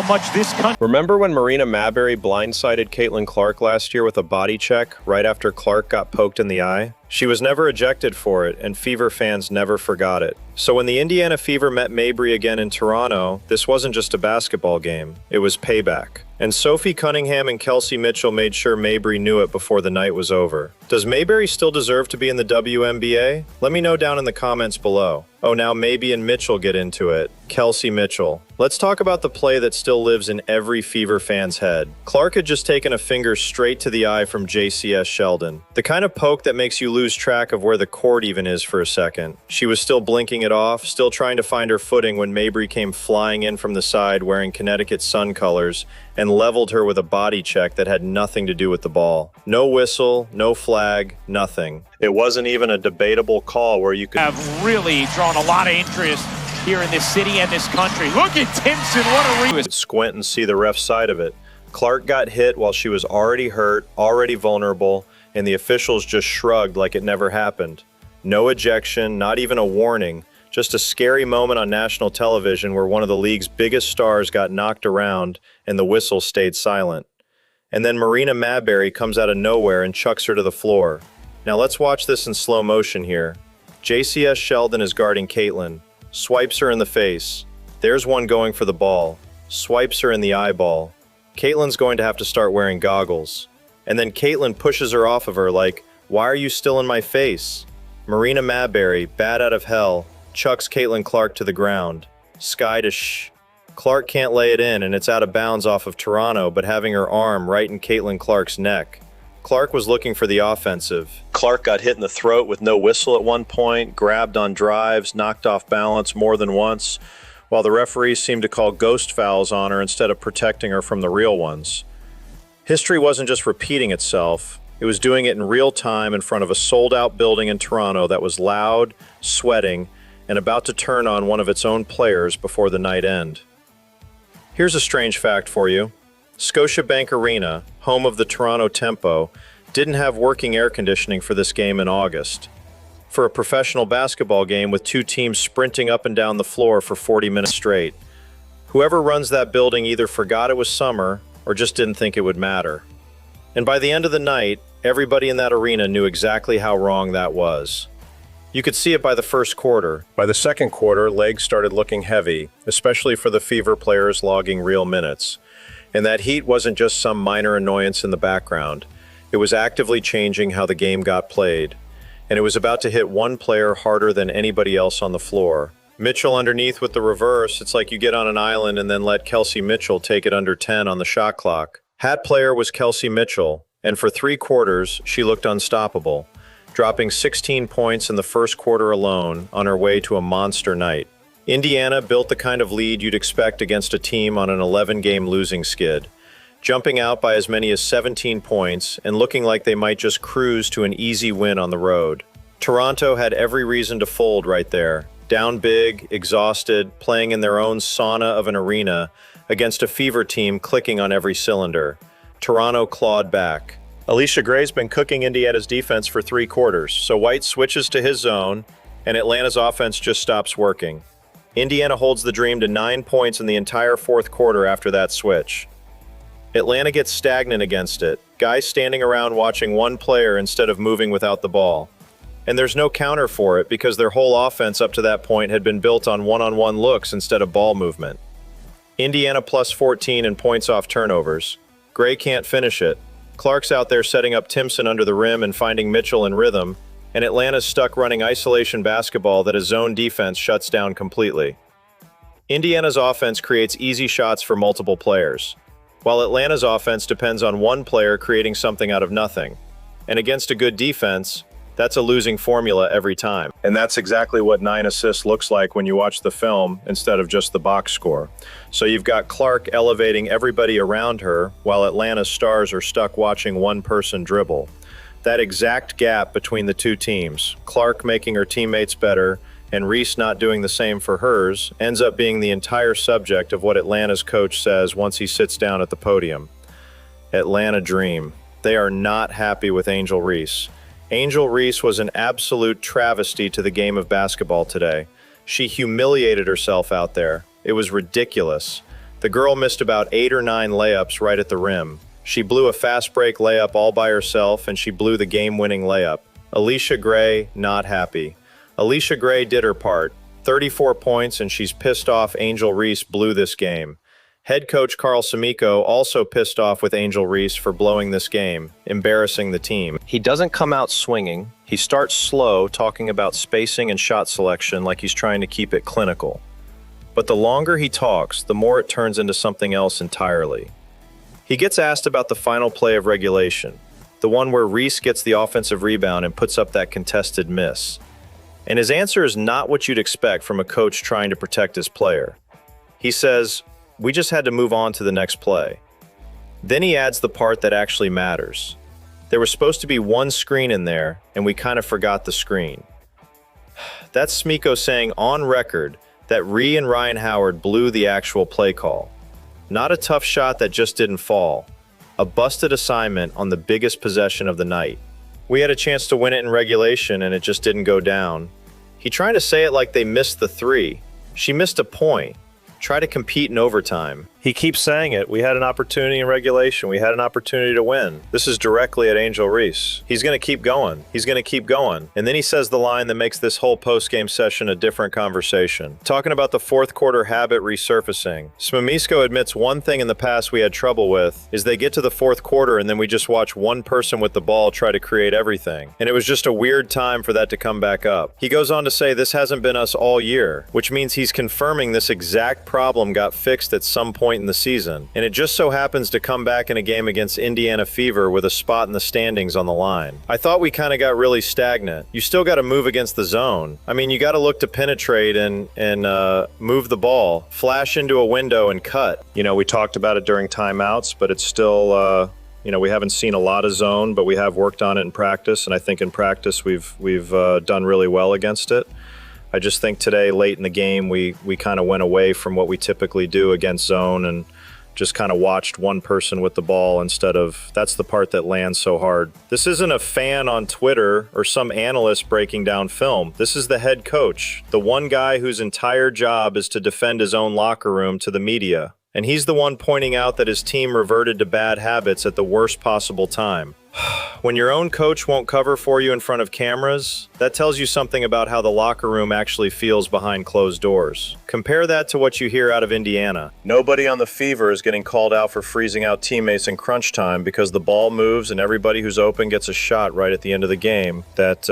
much this country. Remember when Marina Mabrey blindsided Caitlin Clark last year with a body check right after Clark got poked in the eye? She was never ejected for it, and Fever fans never forgot it. So when the Indiana Fever met Mabrey again in Toronto, this wasn't just a basketball game, it was payback. And Sophie Cunningham and Kelsey Mitchell made sure Mabrey knew it before the night was over. Does Mabrey still deserve to be in the WNBA? Let me know down in the comments below. Oh, now Mabrey and Mitchell get into it. Kelsey Mitchell. Let's talk about the play that still lives in every Fever fan's head. Clark had just taken a finger straight to the eye from JCS Sheldon. The kind of poke that makes you lose track of where the court even is for a second. She was still blinking it off, still trying to find her footing when Mabrey came flying in from the side wearing Connecticut Sun colors and leveled her with a body check that had nothing to do with the ball. No whistle, no flag, nothing. It wasn't even a debatable call where you could have really drawn a lot of interest here in this city and this country. Look at Timpson, what a squint and see the ref side of it. Clark got hit while she was already hurt, already vulnerable, and the officials just shrugged like it never happened. No ejection, not even a warning, just a scary moment on national television where one of the league's biggest stars got knocked around and the whistle stayed silent. And then Marina Mabrey comes out of nowhere and chucks her to the floor. Now let's watch this in slow motion here. JCS Sheldon is guarding Caitlin, swipes her in the face. There's one going for the ball, swipes her in the eyeball. Caitlin's going to have to start wearing goggles. And then Caitlin pushes her off of her like, "Why are you still in my face?" Marina Mabrey, bat out of hell, chucks Caitlin Clark to the ground. Sky to shh. Clark can't lay it in and it's out of bounds off of Toronto, but having her arm right in Caitlin Clark's neck. Clark was looking for the offensive. Clark got hit in the throat with no whistle at one point, grabbed on drives, knocked off balance more than once, while the referees seemed to call ghost fouls on her instead of protecting her from the real ones. History wasn't just repeating itself, it was doing it in real time in front of a sold-out building in Toronto that was loud, sweating, and about to turn on one of its own players before the night end. Here's a strange fact for you. Scotiabank Arena, home of the Toronto Tempo, didn't have working air conditioning for this game in August. For a professional basketball game with two teams sprinting up and down the floor for 40 minutes straight. Whoever runs that building either forgot it was summer or just didn't think it would matter. And by the end of the night, everybody in that arena knew exactly how wrong that was. You could see it by the first quarter. By the second quarter, legs started looking heavy, especially for the Fever players logging real minutes. And that heat wasn't just some minor annoyance in the background. It was actively changing how the game got played. And it was about to hit one player harder than anybody else on the floor. Mitchell underneath with the reverse. It's like you get on an island and then let Kelsey Mitchell take it under 10 on the shot clock. Hat player was Kelsey Mitchell, and for 3 quarters, she looked unstoppable, dropping 16 points in the first quarter alone on her way to a monster night. Indiana built the kind of lead you'd expect against a team on an 11-game losing skid, jumping out by as many as 17 points and looking like they might just cruise to an easy win on the road. Toronto had every reason to fold right there, down big, exhausted, playing in their own sauna of an arena against a Fever team clicking on every cylinder. Toronto clawed back. Alicia Gray's been cooking Indiana's defense for 3 quarters, so White switches to his zone, and Atlanta's offense just stops working. Indiana holds the Dream to 9 points in the entire 4th quarter after that switch. Atlanta gets stagnant against it, guys standing around watching one player instead of moving without the ball. And there's no counter for it because their whole offense up to that point had been built on one-on-one looks instead of ball movement. Indiana plus 14 in points off turnovers. Gray can't finish it. Clark's out there setting up Timpson under the rim and finding Mitchell in rhythm, and Atlanta's stuck running isolation basketball that a zone defense shuts down completely. Indiana's offense creates easy shots for multiple players, while Atlanta's offense depends on one player creating something out of nothing. And against a good defense, that's a losing formula every time. And that's exactly what 9 assists looks like when you watch the film instead of just the box score. So you've got Clark elevating everybody around her while Atlanta's stars are stuck watching one person dribble. That exact gap between the two teams, Clark making her teammates better and Reese not doing the same for hers, ends up being the entire subject of what Atlanta's coach says once he sits down at the podium. Atlanta Dream. They are not happy with Angel Reese. Angel Reese was an absolute travesty to the game of basketball today. She humiliated herself out there. It was ridiculous. The girl missed about 8 or 9 layups right at the rim. She blew a fast break layup all by herself, and she blew the game-winning layup. Alicia Gray, not happy. Alicia Gray did her part. 34 points, and she's pissed off Angel Reese blew this game. Head coach Carl Simico also pissed off with Angel Reese for blowing this game, embarrassing the team. He doesn't come out swinging. He starts slow, talking about spacing and shot selection like he's trying to keep it clinical. But the longer he talks, the more it turns into something else entirely. He gets asked about the final play of regulation, the one where Reese gets the offensive rebound and puts up that contested miss. And his answer is not what you'd expect from a coach trying to protect his player. He says, "We just had to move on to the next play." Then he adds the part that actually matters. There was supposed to be one screen in there, and we kind of forgot the screen. That's Simico saying on record that Ree and Ryan Howard blew the actual play call. Not a tough shot that just didn't fall. A busted assignment on the biggest possession of the night. We had a chance to win it in regulation, and it just didn't go down. He tried to say it like they missed the three. She missed a point. Try to compete in overtime. He keeps saying it. We had an opportunity in regulation. We had an opportunity to win. This is directly at Angel Reese. He's going to keep going. He's going to keep going. And then he says the line that makes this whole post-game session a different conversation. Talking about the fourth quarter habit resurfacing. Simico admits one thing in the past we had trouble with is they get to the fourth quarter and then we just watch one person with the ball try to create everything. And it was just a weird time for that to come back up. He goes on to say this hasn't been us all year, which means he's confirming this exact problem got fixed at some point in the season, and it just so happens to come back in a game against Indiana Fever with a spot in the standings on the line. I thought we kind of got really stagnant. You still got to move against the zone. I mean, you got to look to penetrate and move the ball, flash into a window and cut. You know, we talked about it during timeouts, but it's still we haven't seen a lot of zone, but we have worked on it in practice, and I think in practice we've done really well against it. I just think today, late in the game, we kind of went away from what we typically do against zone and just kind of watched one person with the ball instead of, that's the part that lands so hard. This isn't a fan on Twitter or some analyst breaking down film. This is the head coach, the one guy whose entire job is to defend his own locker room to the media. And he's the one pointing out that his team reverted to bad habits at the worst possible time. When your own coach won't cover for you in front of cameras, that tells you something about how the locker room actually feels behind closed doors. Compare that to what you hear out of Indiana. Nobody on the Fever is getting called out for freezing out teammates in crunch time because the ball moves and everybody who's open gets a shot right at the end of the game that,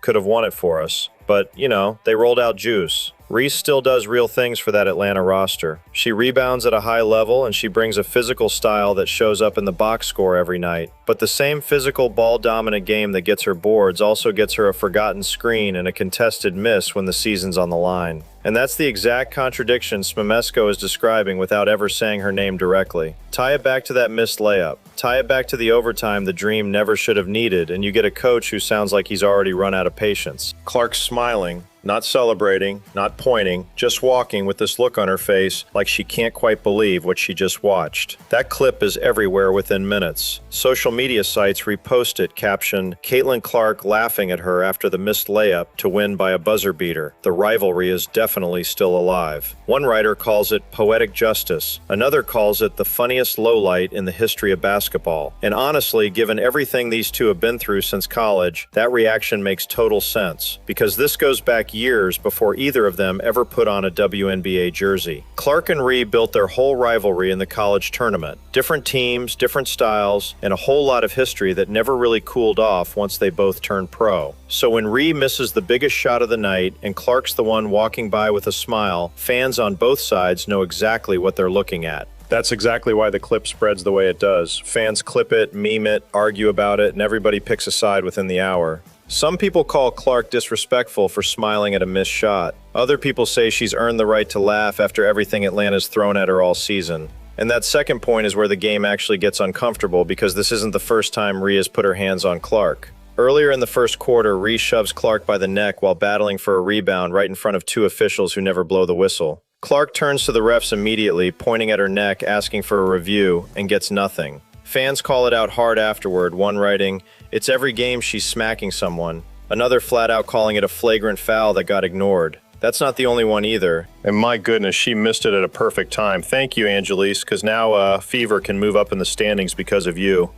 could have won it for us. But, they rolled out juice. Reese still does real things for that Atlanta roster. She rebounds at a high level and she brings a physical style that shows up in the box score every night. But the same physical ball-dominant game that gets her boards also gets her a forgotten screen and a contested miss when the season's on the line. And that's the exact contradiction Simico is describing without ever saying her name directly. Tie it back to that missed layup. Tie it back to the overtime the Dream never should have needed, and you get a coach who sounds like he's already run out of patience. Clark's smiling, not celebrating, not pointing, just walking with this look on her face like she can't quite believe what she just watched. That clip is everywhere within minutes. Social media sites repost it, captioned, "Caitlin Clark laughing at her after the missed layup to win by a buzzer beater. The rivalry is definitely still alive." One writer calls it poetic justice. Another calls it the funniest lowlight in the history of basketball. And honestly, given everything these two have been through since college, that reaction makes total sense, because this goes back years before either of them ever put on a WNBA jersey. Clark and Ree built their whole rivalry in the college tournament. Different teams, different styles, and a whole lot of history that never really cooled off once they both turned pro. So when Ree misses the biggest shot of the night and Clark's the one walking by with a smile, fans on both sides know exactly what they're looking at. That's exactly why the clip spreads the way it does. Fans clip it, meme it, argue about it, and everybody picks a side within the hour. Some people call Clark disrespectful for smiling at a missed shot. Other people say she's earned the right to laugh after everything Atlanta's thrown at her all season. And that second point is where the game actually gets uncomfortable, because this isn't the first time Ree has put her hands on Clark. Earlier in the first quarter, Ree shoves Clark by the neck while battling for a rebound right in front of two officials who never blow the whistle. Clark turns to the refs immediately, pointing at her neck, asking for a review, and gets nothing. Fans call it out hard afterward, one writing, "It's every game she's smacking someone." Another flat out calling it a flagrant foul that got ignored. That's not the only one either. And my goodness, she missed it at a perfect time. Thank you, Angelise, because now Fever can move up in the standings because of you.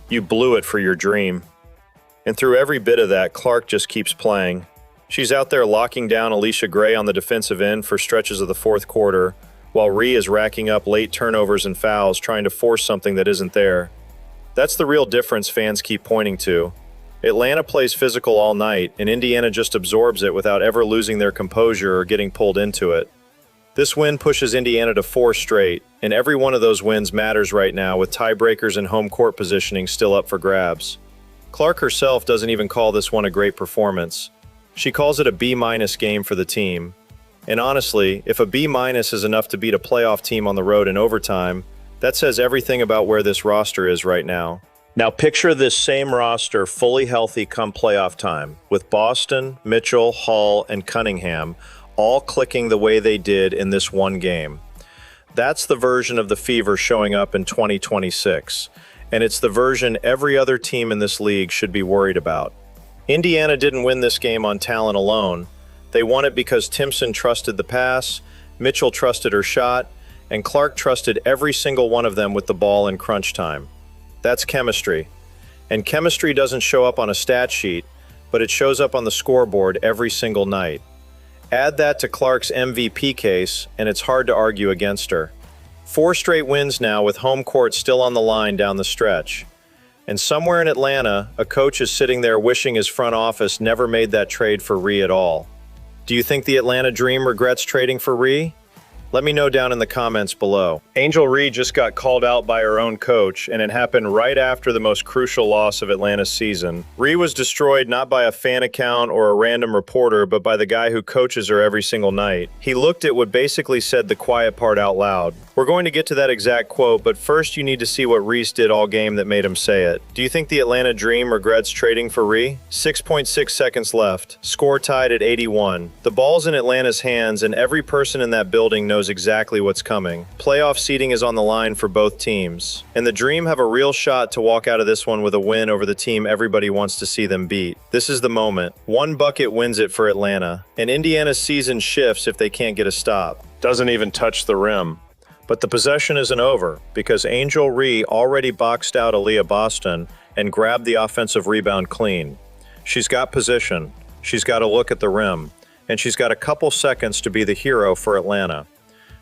You blew it for your dream. And through every bit of that, Clark just keeps playing. She's out there locking down Alicia Gray on the defensive end for stretches of the fourth quarter, while Rhee is racking up late turnovers and fouls trying to force something that isn't there. That's the real difference fans keep pointing to. Atlanta plays physical all night, and Indiana just absorbs it without ever losing their composure or getting pulled into it. This win pushes Indiana to 4 straight, and every one of those wins matters right now with tiebreakers and home court positioning still up for grabs. Clark herself doesn't even call this one a great performance. She calls it a B- game for the team. And honestly, if a B- is enough to beat a playoff team on the road in overtime, that says everything about where this roster is right now. Now picture this same roster fully healthy come playoff time, with Boston, Mitchell, Hall, and Cunningham all clicking the way they did in this one game. That's the version of the Fever showing up in 2026, and it's the version every other team in this league should be worried about. Indiana didn't win this game on talent alone. They won it because Timpson trusted the pass, Mitchell trusted her shot, and Clark trusted every single one of them with the ball in crunch time. That's chemistry. And chemistry doesn't show up on a stat sheet, but it shows up on the scoreboard every single night. Add that to Clark's MVP case, and it's hard to argue against her. 4 straight wins now with home court still on the line down the stretch. And somewhere in Atlanta, a coach is sitting there wishing his front office never made that trade for Rhee at all. Do you think the Atlanta Dream regrets trading for Rhee? Let me know down in the comments below. Angel Rhee just got called out by her own coach, and it happened right after the most crucial loss of Atlanta's season. Rhee was destroyed not by a fan account or a random reporter, but by the guy who coaches her every single night. He looked at what basically said the quiet part out loud. We're going to get to that exact quote, but first you need to see what Reese did all game that made him say it. Do you think the Atlanta Dream regrets trading for Rhee? 6.6 seconds left. Score tied at 81. The ball's in Atlanta's hands, and every person in that building knows exactly what's coming. Playoff seeding is on the line for both teams, and the Dream have a real shot to walk out of this one with a win over the team everybody wants to see them beat. This is the moment. One bucket wins it for Atlanta, and Indiana's season shifts if they can't get a stop. Doesn't even touch the rim. But the possession isn't over, because Angel Rhee already boxed out Aaliyah Boston and grabbed the offensive rebound clean. She's got position, she's got a look at the rim, and she's got a couple seconds to be the hero for Atlanta.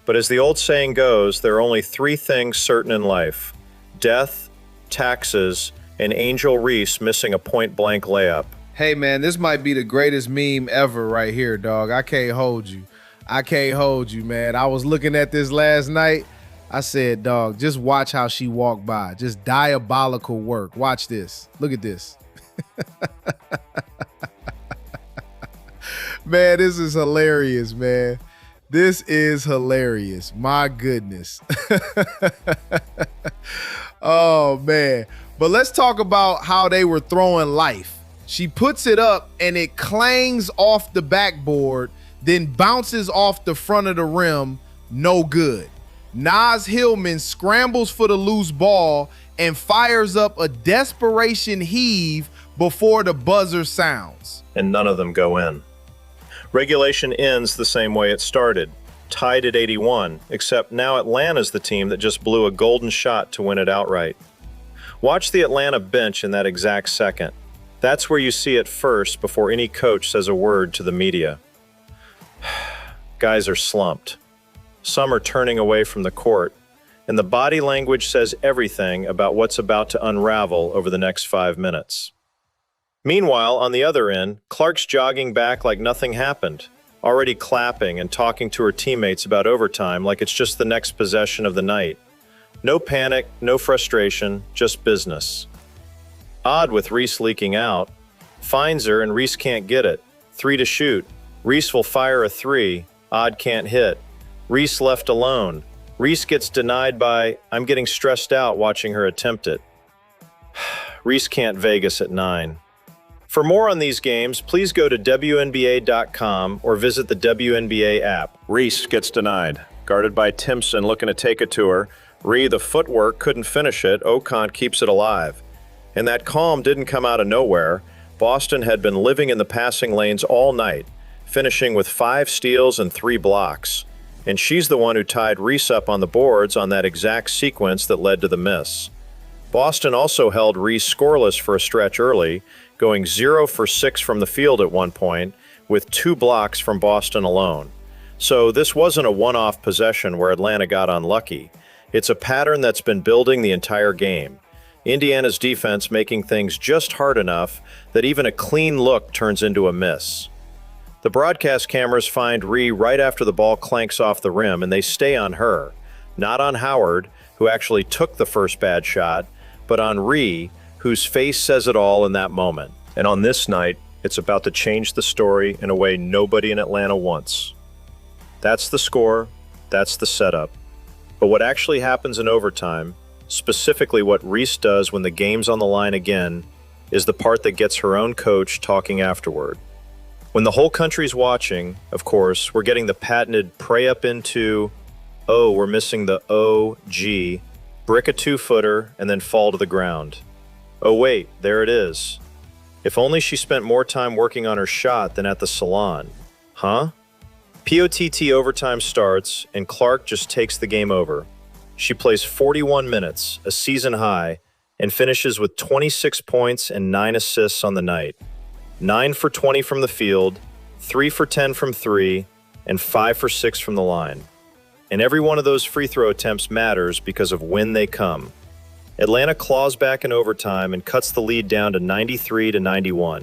But as the old saying goes, there are only 3 things certain in life: death, taxes, and Angel Reese missing a point-blank layup. Hey, man, this might be the greatest meme ever right here, dog. I can't hold you. I can't hold you, man. I was looking at this last night. I said, dog, just watch how she walked by. Just diabolical work. Watch this. Look at this. Man, this is hilarious, man. This is hilarious. My goodness. Oh, man. But let's talk about how they were throwing life. She puts it up and it clangs off the backboard, then bounces off the front of the rim. No good. Naz Hillman scrambles for the loose ball and fires up a desperation heave before the buzzer sounds. And none of them go in. Regulation ends the same way it started, tied at 81, except now Atlanta's the team that just blew a golden shot to win it outright. Watch the Atlanta bench in that exact second. That's where you see it first before any coach says a word to the media. Guys are slumped. Some are turning away from the court, and the body language says everything about what's about to unravel over the next 5 minutes. Meanwhile, on the other end, Clark's jogging back like nothing happened, already clapping and talking to her teammates about overtime like it's just the next possession of the night. No panic, no frustration, just business. Odd with Reese leaking out. Finds her and Reese can't get it. 3 to shoot. Reese will fire a 3. Odd can't hit. Reese left alone. Reese gets denied by, I'm getting stressed out watching her attempt it. Reese can't Vegas at 9. For more on these games, please go to WNBA.com or visit the WNBA app. Reese gets denied. Guarded by Timpson looking to take it to her. Rhee, the footwork, couldn't finish it. Ocon keeps it alive. And that calm didn't come out of nowhere. Boston had been living in the passing lanes all night. finishing with 5 steals and 3 blocks. And she's the one who tied Reese up on the boards on that exact sequence that led to the miss. Boston also held Reese scoreless for a stretch early, going 0 for 6 from the field at one point, with 2 blocks from Boston alone. So this wasn't a one-off possession where Atlanta got unlucky. It's a pattern that's been building the entire game. Indiana's defense making things just hard enough that even a clean look turns into a miss. The broadcast cameras find Ree right after the ball clanks off the rim, and they stay on her, not on Howard, who actually took the first bad shot, but on Ree, whose face says it all in that moment. And on this night, it's about to change the story in a way nobody in Atlanta wants. That's the score, that's the setup. But what actually happens in overtime, specifically what Reese does when the game's on the line again, is the part that gets her own coach talking afterward. When the whole country's watching, of course, we're getting the patented pray up into, oh, we're missing the O-G, brick a 2-footer, and then fall to the ground. Oh wait, there it is. If only she spent more time working on her shot than at the salon. Huh? POTT overtime starts, and Clark just takes the game over. She plays 41 minutes, a season high, and finishes with 26 points and 9 assists on the night. 9 for 20 from the field, 3 for 10 from 3, and 5 for 6 from the line. And every one of those free throw attempts matters because of when they come. Atlanta claws back in overtime and cuts the lead down to 93-91.